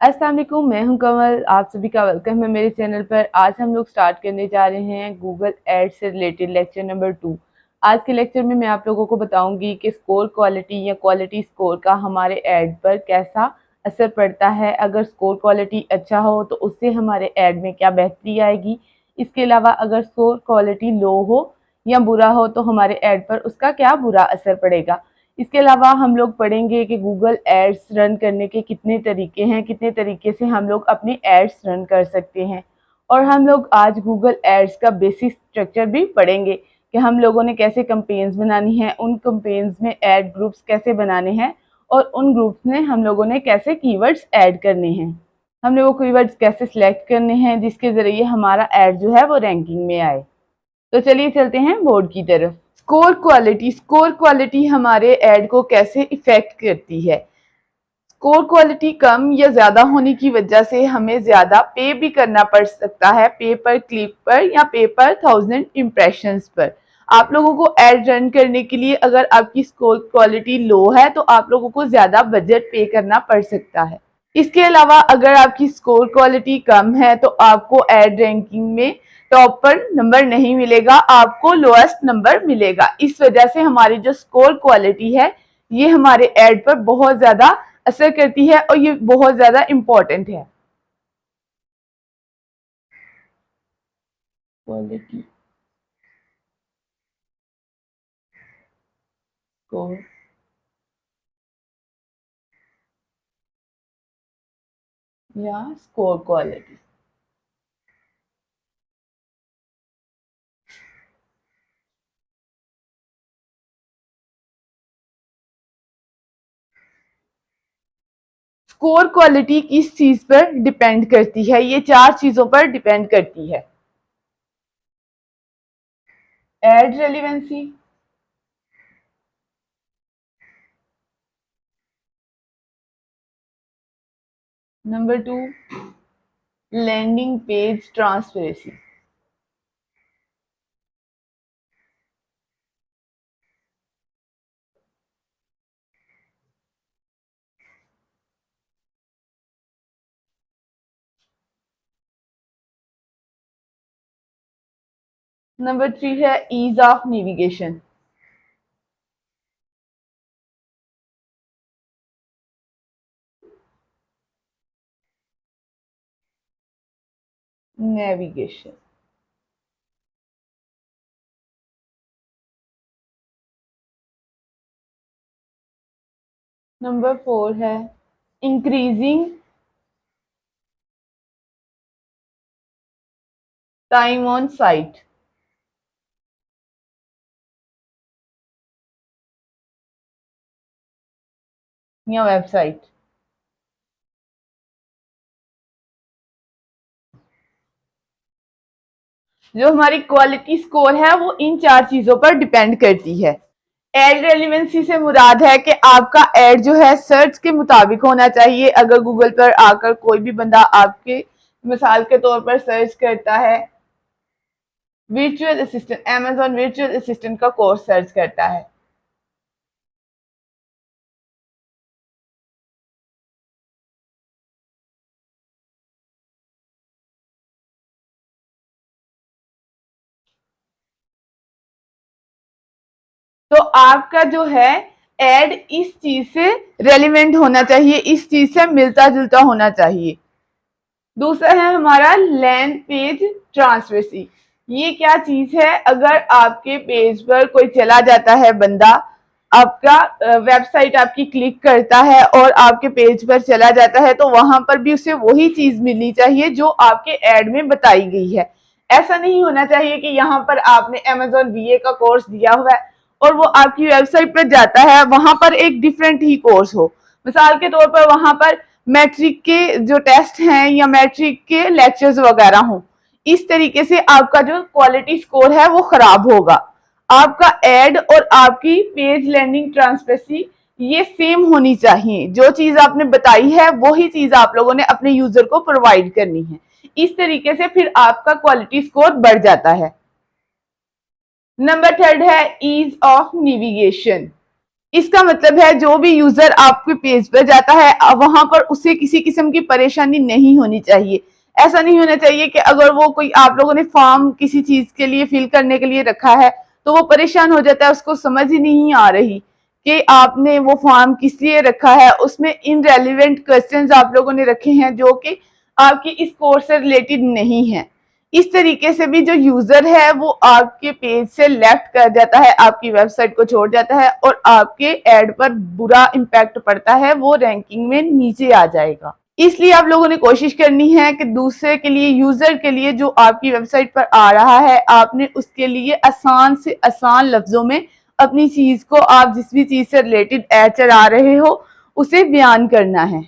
अस्सलाम वालेकुम, मैं हूं कमल। आप सभी का वेलकम है मेरे चैनल पर। आज हम लोग स्टार्ट करने जा रहे हैं गूगल एड्स से रिलेटेड लेक्चर नंबर 2। आज के लेक्चर में मैं आप लोगों को बताऊंगी कि स्कोर क्वालिटी या क्वालिटी स्कोर का हमारे ऐड पर कैसा असर पड़ता है। अगर स्कोर क्वालिटी अच्छा हो तो उससे हमारे ऐड में क्या बेहतरी आएगी। इसके अलावा अगर स्कोर क्वालिटी लो हो या बुरा हो तो हमारे ऐड पर उसका क्या बुरा असर पड़ेगा। इसके अलावा हम लोग पढ़ेंगे कि गूगल एड्स रन करने के कितने तरीके हैं, कितने तरीके से हम लोग अपने एड्स रन कर सकते हैं। और हम लोग आज गूगल एड्स का बेसिक स्ट्रक्चर भी पढ़ेंगे कि हम लोगों ने कैसे कैंपेन्स बनानी है, उन कैंपेन्स में ऐड ग्रुप्स कैसे बनाने हैं और उन ग्रुप्स में हम लोगों ने कैसे कीवर्ड्स ऐड करने हैं। हमने वो कीवर्ड्स कैसे सिलेक्ट करने हैं जिसके ज़रिए हमारा ऐड जो है वो रैंकिंग में आए। तो चलिए चलते हैं बोर्ड की तरफ। स्कोर क्वालिटी हमारे ऐड को कैसे इफेक्ट करती है। स्कोर क्वालिटी कम या ज़्यादा होने की वजह से हमें ज़्यादा पे भी करना पड़ सकता है, पे पर क्लिक पर या पे पर 1000 इम्प्रेशंस पर। आप लोगों को ऐड रन करने के लिए अगर आपकी स्कोर क्वालिटी लो है तो आप लोगों को ज़्यादा बजट पे करना पड़ सकता है। इसके अलावा अगर आपकी स्कोर क्वालिटी कम है तो आपको ऐड रैंकिंग में टॉप पर नंबर नहीं मिलेगा, आपको लोएस्ट नंबर मिलेगा। इस वजह से हमारी जो स्कोर क्वालिटी है ये हमारे ऐड पर बहुत ज़्यादा असर करती है और ये बहुत ज़्यादा इम्पोर्टेंट है। क्वालिटी स्कोर या स्कोर क्वालिटी। स्कोर क्वालिटी किस चीज पर डिपेंड करती है? ये 4 चीजों पर डिपेंड करती है। Ad relevancy, number 2 landing page transparency, number 3 है ease of navigation. Navigation, number 4 है इंक्रीजिंग टाइम ऑन साइट या वेबसाइट। जो हमारी क्वालिटी स्कोर है वो इन 4 चीजों पर डिपेंड करती है। एड रेलिवेंसी से मुराद है कि आपका एड जो है सर्च के मुताबिक होना चाहिए। अगर गूगल पर आकर कोई भी बंदा आपके मिसाल के तौर पर सर्च करता है virtual assistant, Amazon virtual assistant का कोर्स सर्च करता है तो आपका जो है एड इस चीज से रेलिवेंट होना चाहिए, इस चीज से मिलता जुलता होना चाहिए। दूसरा है हमारा लैंड पेज ट्रांसपेरेंसी। ये क्या चीज है? अगर आपके पेज पर कोई चला जाता है बंदा, आपका वेबसाइट आपकी क्लिक करता है और आपके पेज पर चला जाता है तो वहां पर भी उसे वही चीज मिलनी चाहिए जो आपके ऐड में बताई गई है। ऐसा नहीं होना चाहिए कि यहाँ पर आपने Amazon VA का कोर्स दिया हुआ है और वो आपकी वेबसाइट पर जाता है, वहां पर एक डिफरेंट ही कोर्स हो। मिसाल के तौर पर वहां पर मैट्रिक के जो टेस्ट हैं या मैट्रिक के लेक्चर्स वगैरह हों, इस तरीके से आपका जो क्वालिटी स्कोर है वो खराब होगा। आपका एड और आपकी पेज लैंडिंग ट्रांसपेरेंसी ये सेम होनी चाहिए। जो चीज आपने बताई है वही चीज आप लोगों ने अपने यूजर को प्रोवाइड करनी है। इस तरीके से फिर आपका क्वालिटी स्कोर बढ़ जाता है। नंबर 3 है ईज ऑफ नेविगेशन। इसका मतलब है जो भी यूजर आपके पेज पर जाता है वहां पर उसे किसी किस्म की परेशानी नहीं होनी चाहिए। ऐसा नहीं होना चाहिए कि अगर वो कोई आप लोगों ने फॉर्म किसी चीज के लिए फिल करने के लिए रखा है तो वो परेशान हो जाता है, उसको समझ ही नहीं आ रही कि आपने वो फॉर्म किस लिए रखा है। उसमें इनरेलीवेंट क्वेश्चंस आप लोगों ने रखे हैं जो कि आपकी इस कोर्स से रिलेटेड नहीं है। इस तरीके से भी जो यूजर है वो आपके पेज से लेफ्ट कर जाता है, आपकी वेबसाइट को छोड़ जाता है और आपके एड पर बुरा इम्पैक्ट पड़ता है, वो रैंकिंग में नीचे आ जाएगा। इसलिए आप लोगों ने कोशिश करनी है कि दूसरे के लिए, यूजर के लिए जो आपकी वेबसाइट पर आ रहा है, आपने उसके लिए आसान से आसान लफ्जों में अपनी चीज को, आप जिस भी चीज से रिलेटेड एड चला रहे हो उसे बयान करना है।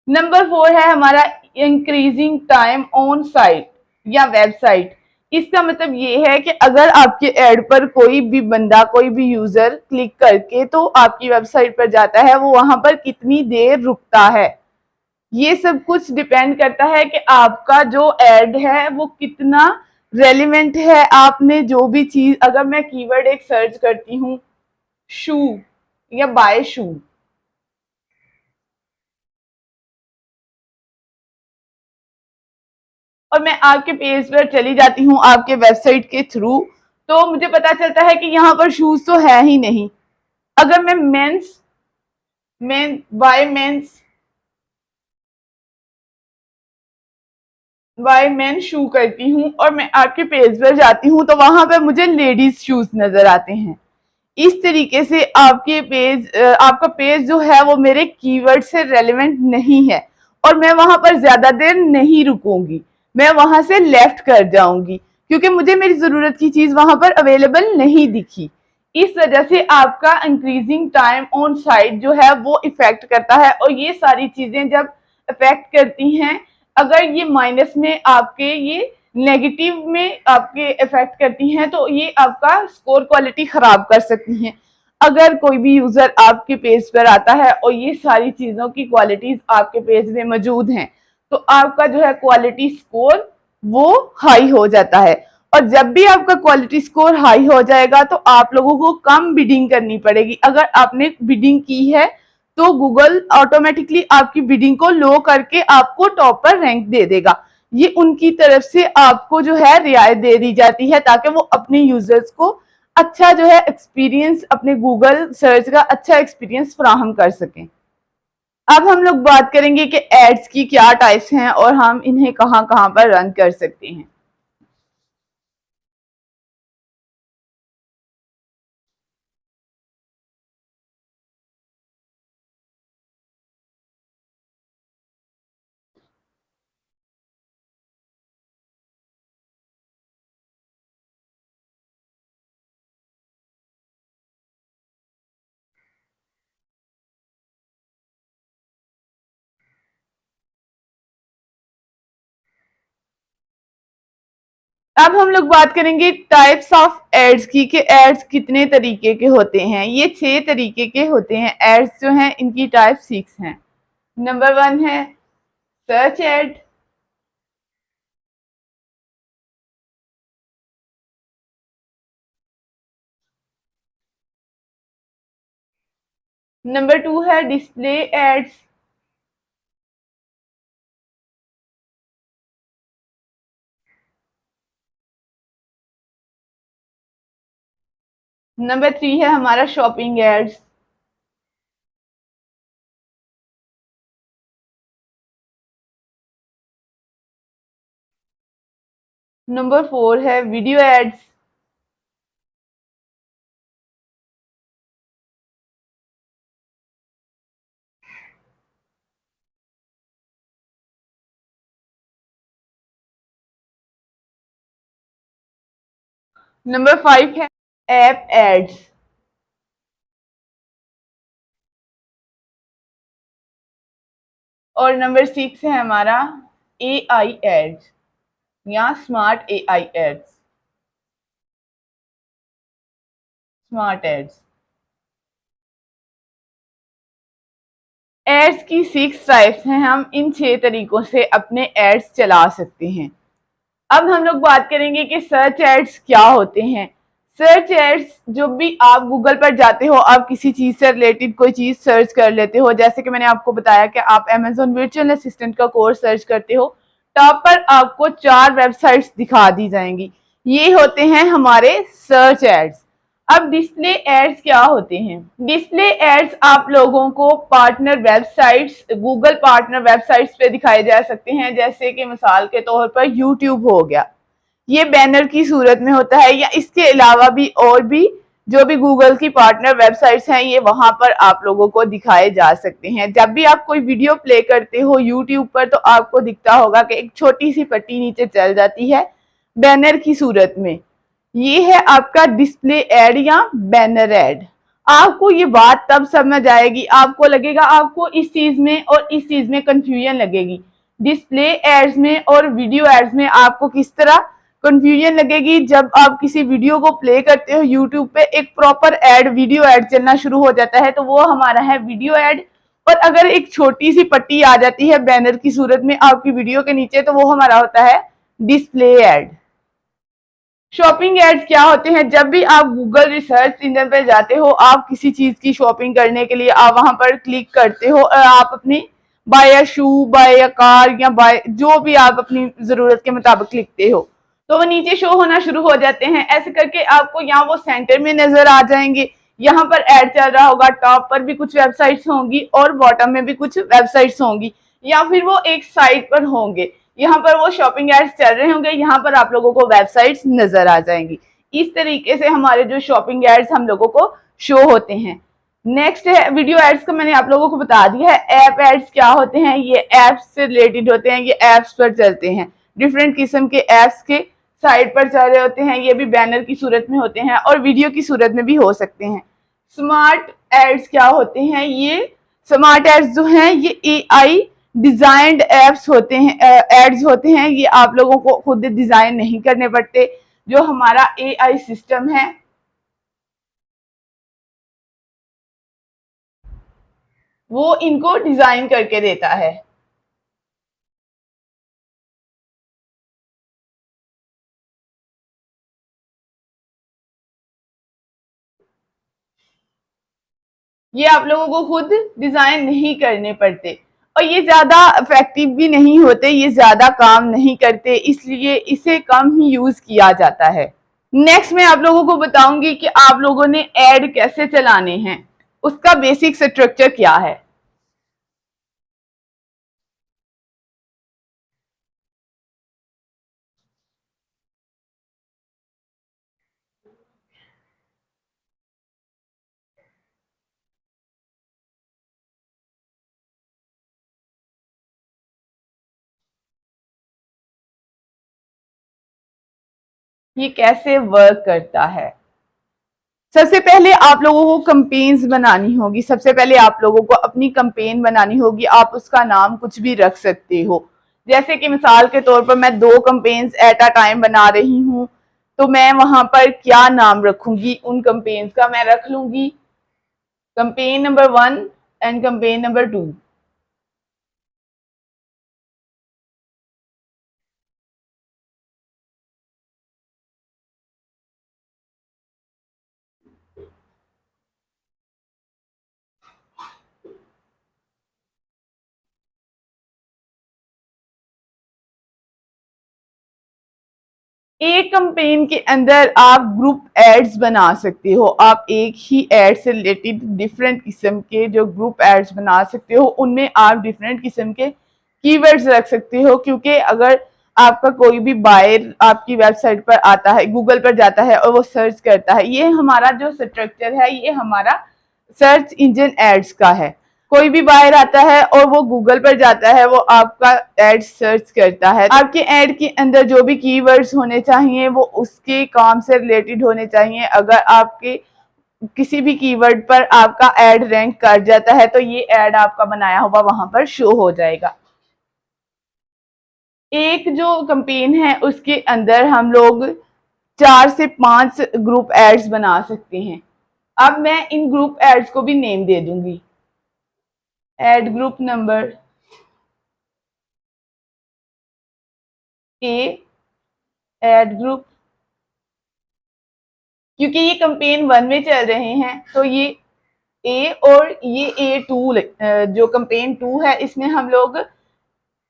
नंबर 4 है हमारा इंक्रीजिंग टाइम ऑन साइट या वेबसाइट। इसका मतलब ये है कि अगर आपके ऐड पर कोई भी बंदा, कोई भी यूजर क्लिक करके तो आपकी वेबसाइट पर जाता है, वो वहां पर कितनी देर रुकता है। ये सब कुछ डिपेंड करता है कि आपका जो ऐड है वो कितना रेलिवेंट है। आपने जो भी चीज, अगर मैं कीवर्ड एक सर्च करती हूँ शू या बाय शू, और मैं आपके पेज पर चली जाती हूँ आपके वेबसाइट के थ्रू, तो मुझे पता चलता है कि यहाँ पर शूज तो है ही नहीं। अगर मैं मेंस बाय मेन शू करती हूँ और मैं आपके पेज पर जाती हूँ तो वहां पर मुझे लेडीज शूज नजर आते हैं। इस तरीके से आपके पेज, आपका पेज जो है वो मेरे कीवर्ड से रेलेवेंट नहीं है और मैं वहां पर ज्यादा देर नहीं रुकूंगी, मैं वहां से लेफ्ट कर जाऊंगी क्योंकि मुझे मेरी जरूरत की चीज वहां पर अवेलेबल नहीं दिखी। इस वजह से आपका इंक्रीजिंग टाइम ऑन साइट जो है वो इफेक्ट करता है। और ये सारी चीजें जब इफेक्ट करती हैं, अगर ये माइनस में आपके, ये नेगेटिव में आपके इफेक्ट करती हैं तो ये आपका स्कोर क्वालिटी खराब कर सकती हैं। अगर कोई भी यूजर आपके पेज पर आता है और ये सारी चीजों की क्वालिटीज आपके पेज में मौजूद हैं तो आपका जो है क्वालिटी स्कोर वो हाई हो जाता है। और जब भी आपका क्वालिटी स्कोर हाई हो जाएगा तो आप लोगों को कम बिडिंग करनी पड़ेगी। अगर आपने बिडिंग की है तो गूगल ऑटोमेटिकली आपकी बिडिंग को लो करके आपको टॉप पर रैंक दे देगा। ये उनकी तरफ से आपको जो है रियायत दे दी जाती है ताकि वो अपने यूजर्स को अच्छा जो है एक्सपीरियंस, अपने गूगल सर्च का अच्छा एक्सपीरियंस फराहम कर सकें। अब हम लोग बात करेंगे कि एड्स की क्या टाइप्स हैं और हम इन्हें कहाँ कहाँ पर रन कर सकते हैं। अब हम लोग बात करेंगे टाइप्स ऑफ एड्स की कि एड्स कितने तरीके के होते हैं। ये 6 तरीके के होते हैं एड्स जो हैं, इनकी टाइप 6 हैं। नंबर 1 है सर्च एड। नंबर 2 है डिस्प्ले एड्स। नंबर 3 है हमारा शॉपिंग एड्स। नंबर 4 है वीडियो एड्स। नंबर 5 है ऐप एड्स। और नंबर 6 है हमारा एआई एड्स या smart AI ads, smart ads. Ads की 6 टाइप्स हैं, हम इन 6 तरीकों से अपने एड्स चला सकते हैं। अब हम लोग बात करेंगे कि सर्च एड्स क्या होते हैं। सर्च एड्स, जब भी आप गूगल पर जाते हो, आप किसी चीज से रिलेटेड कोई चीज सर्च कर लेते हो, जैसे कि मैंने आपको बताया कि आप अमेजोन वर्चुअल असिस्टेंट का कोर्स सर्च करते हो, टॉप पर आपको 4 वेबसाइट्स दिखा दी जाएंगी। ये होते हैं हमारे सर्च एड्स। अब डिस्प्ले एड्स क्या होते हैं? डिस्प्ले एड्स आप लोगों को partner websites, Google partner websites पे दिखाए जा सकते हैं, जैसे कि मिसाल के तौर पर यूट्यूब हो गया, ये बैनर की सूरत में होता है, या इसके अलावा भी और भी जो भी गूगल की पार्टनर वेबसाइट्स हैं, ये वहां पर आप लोगों को दिखाए जा सकते हैं। जब भी आप कोई वीडियो प्ले करते हो यूट्यूब पर, तो आपको दिखता होगा कि एक छोटी सी पट्टी नीचे चल जाती है बैनर की सूरत में। ये है आपका डिस्प्ले एड या बैनर एड। आपको ये बात तब समझ आएगी, आपको लगेगा, आपको इस चीज में और इस चीज में कंफ्यूजन लगेगी। डिस्प्ले एड्स में और वीडियो एड्स में आपको किस तरह कंफ्यूजन लगेगी? जब आप किसी वीडियो को प्ले करते हो यूट्यूब पे, एक प्रॉपर एड, वीडियो एड चलना शुरू हो जाता है, तो वो हमारा है वीडियो एड। और अगर एक छोटी सी पट्टी आ जाती है बैनर की सूरत में आपकी वीडियो के नीचे, तो वो हमारा होता है डिस्प्ले एड। शॉपिंग एड्स क्या होते हैं? जब भी आप गूगल रिसर्च इंजन पर जाते हो, आप किसी चीज की शॉपिंग करने के लिए आप वहां पर क्लिक करते हो, और आप अपनी buy a shoe, buy a car, या बाय जो भी आप अपनी जरूरत के मुताबिक लिखते हो, तो वो नीचे शो होना शुरू हो जाते हैं। ऐसे करके आपको यहाँ वो सेंटर में नजर आ जाएंगे। यहाँ पर ऐड चल रहा होगा, टॉप पर भी कुछ वेबसाइट्स होंगी और बॉटम में भी कुछ वेबसाइट्स होंगी, या फिर वो एक साइड पर होंगे। यहाँ पर वो शॉपिंग एड्स चल रहे होंगे, यहाँ पर आप लोगों को वेबसाइट्स नजर आ जाएंगी। इस तरीके से हमारे जो शॉपिंग एड्स हम लोगों को शो होते हैं। नेक्स्ट है वीडियो एड्स का, मैंने आप लोगों को बता दिया है। ऐप एड्स क्या होते हैं? ये एप्स से रिलेटेड होते हैं, ये एप्स पर चलते हैं, डिफरेंट किस्म के एप्स के साइड पर चल रहे होते हैं। ये भी बैनर की सूरत में होते हैं और वीडियो की सूरत में भी हो सकते हैं। स्मार्ट एड्स क्या होते हैं? ये स्मार्ट एड्स जो हैं, ये एआई डिजाइंड एप्स होते हैं, एड्स होते हैं। ये आप लोगों को खुद डिजाइन नहीं करने पड़ते, जो हमारा एआई सिस्टम है वो इनको डिजाइन करके देता है। ये आप लोगों को खुद डिजाइन नहीं करने पड़ते, और ये ज्यादा इफेक्टिव भी नहीं होते, ये ज्यादा काम नहीं करते, इसलिए इसे कम ही यूज किया जाता है। नेक्स्ट मैं आप लोगों को बताऊंगी कि आप लोगों ने ऐड कैसे चलाने हैं, उसका बेसिक स्ट्रक्चर क्या है। ये कैसे वर्क करता है? सबसे पहले आप लोगों को कंपेन्स बनानी होगी। सबसे पहले आप लोगों को अपनी कंपेन बनानी होगी। आप उसका नाम कुछ भी रख सकते हो, जैसे कि मिसाल के तौर पर मैं 2 कंपेन्स एट अ टाइम बना रही हूँ, तो मैं वहां पर क्या नाम रखूंगी? उन कंपेन्स का मैं रख लूंगी campaign number 1 and campaign number 2। एक कंपेन के अंदर आप ग्रुप एड्स बना सकते हो। आप एक ही एड से रिलेटेड डिफरेंट किस्म के जो ग्रुप एड्स बना सकते हो, उनमें आप डिफरेंट किस्म के कीवर्ड्स रख सकते हो, क्योंकि अगर आपका कोई भी बायर आपकी वेबसाइट पर आता है, गूगल पर जाता है और वो सर्च करता है, ये हमारा जो स्ट्रक्चर है, ये हमारा सर्च इंजन एड्स का है। कोई भी बाहर आता है और वो गूगल पर जाता है, वो आपका एड सर्च करता है, आपके एड के अंदर जो भी कीवर्ड्स होने चाहिए वो उसके काम से रिलेटेड होने चाहिए। अगर आपके किसी भी कीवर्ड पर आपका एड रैंक कर जाता है, तो ये एड आपका बनाया हुआ वहां पर शो हो जाएगा। एक जो कंपेन है उसके अंदर हम लोग 4 से 5 ग्रुप एड्स बना सकते हैं। अब मैं इन ग्रुप एड्स को भी नेम दे दूंगी। Ad group number A, ad group क्योंकि ये कैंपेन 1 में चल रहे हैं तो ये ए और ये A2 जो कैंपेन 2 है इसमें हम लोग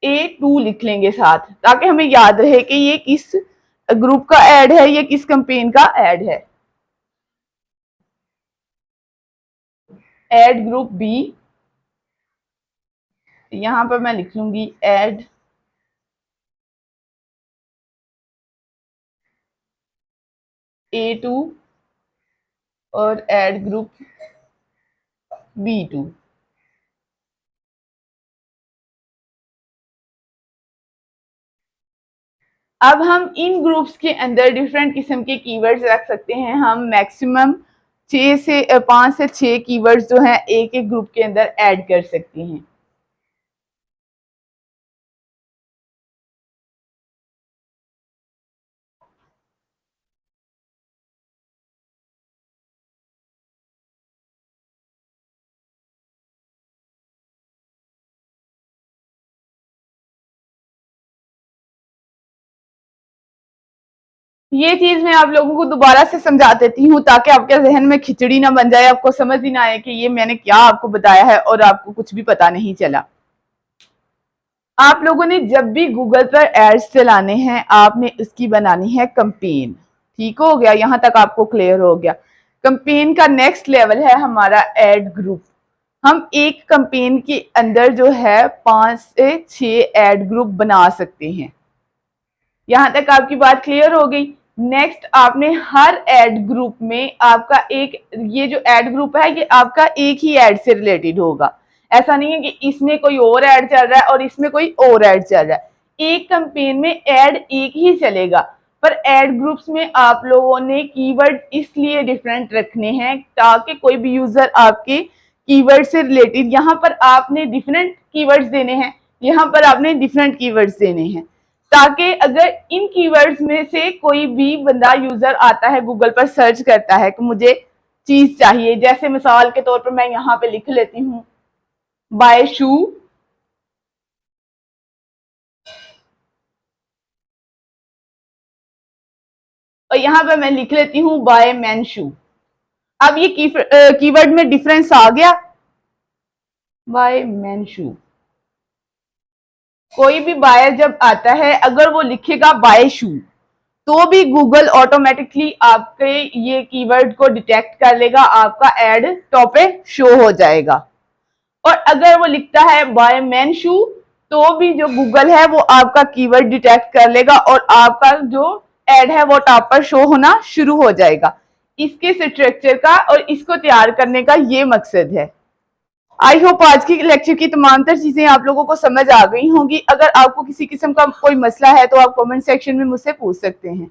A2 लिख लेंगे साथ, ताकि हमें याद रहे कि ये किस ग्रुप का ऐड है, ये किस कैंपेन का ऐड है। ऐड ग्रुप बी, यहां पर मैं लिख लूंगी ऐड A2 और ऐड ग्रुप B2। अब हम इन ग्रुप्स के अंदर डिफरेंट किस्म के कीवर्ड्स रख सकते हैं। हम मैक्सिमम 5 से 6 कीवर्ड्स जो हैं एक एक ग्रुप के अंदर ऐड कर सकते हैं। ये चीज मैं आप लोगों को दोबारा से समझा देती हूँ ताकि आपके जहन में खिचड़ी ना बन जाए, आपको समझ ही ना आए कि ये मैंने क्या आपको बताया है और आपको कुछ भी पता नहीं चला। आप लोगों ने जब भी गूगल पर एड्स चलाने हैं आपने इसकी बनानी है कैंपेन। ठीक हो गया, यहां तक आपको क्लियर हो गया। कैंपेन का नेक्स्ट लेवल है हमारा ऐड ग्रुप। हम एक कैंपेन के अंदर जो है 5 से 6 ऐड ग्रुप बना सकते हैं। यहां तक आपकी बात क्लियर हो गई। नेक्स्ट आपने हर ऐड ग्रुप में आपका एक, ये जो ऐड ग्रुप है ये आपका एक ही ऐड से रिलेटेड होगा। ऐसा नहीं है कि इसमें कोई और ऐड चल रहा है और इसमें कोई और ऐड चल रहा है। एक कैंपेन में ऐड एक ही चलेगा, पर ऐड ग्रुप्स में आप लोगों ने कीवर्ड इसलिए डिफरेंट रखने हैं ताकि कोई भी यूजर आपके कीवर्ड से रिलेटेड, यहाँ पर आपने डिफरेंट कीवर्ड्स देने हैं, यहाँ पर आपने डिफरेंट कीवर्ड्स देने हैं, ताकि अगर इन कीवर्ड्स में से कोई भी बंदा यूजर आता है गूगल पर सर्च करता है कि मुझे चीज चाहिए, जैसे मिसाल के तौर पर मैं यहाँ पे लिख लेती हूँ बाय शू, और यहाँ पे मैं लिख लेती हूँ बाय मैन शू। अब ये कीवर्ड में डिफरेंस आ गया। बाय मैन शू, कोई भी बायर जब आता है अगर वो लिखेगा बाय शू तो भी गूगल ऑटोमेटिकली आपके ये कीवर्ड को डिटेक्ट कर लेगा, आपका ऐड टॉप पे शो हो जाएगा। और अगर वो लिखता है बाय मैन शू तो भी जो गूगल है वो आपका कीवर्ड डिटेक्ट कर लेगा और आपका जो ऐड है वो टॉप पर शो होना शुरू हो जाएगा। इसके स्ट्रक्चर का और इसको तैयार करने का ये मकसद है। आई होप आज की लेक्चर की तमाम तर चीजें आप लोगों को समझ आ गई होंगी। अगर आपको किसी किस्म का कोई मसला है तो आप कमेंट सेक्शन में मुझसे पूछ सकते हैं।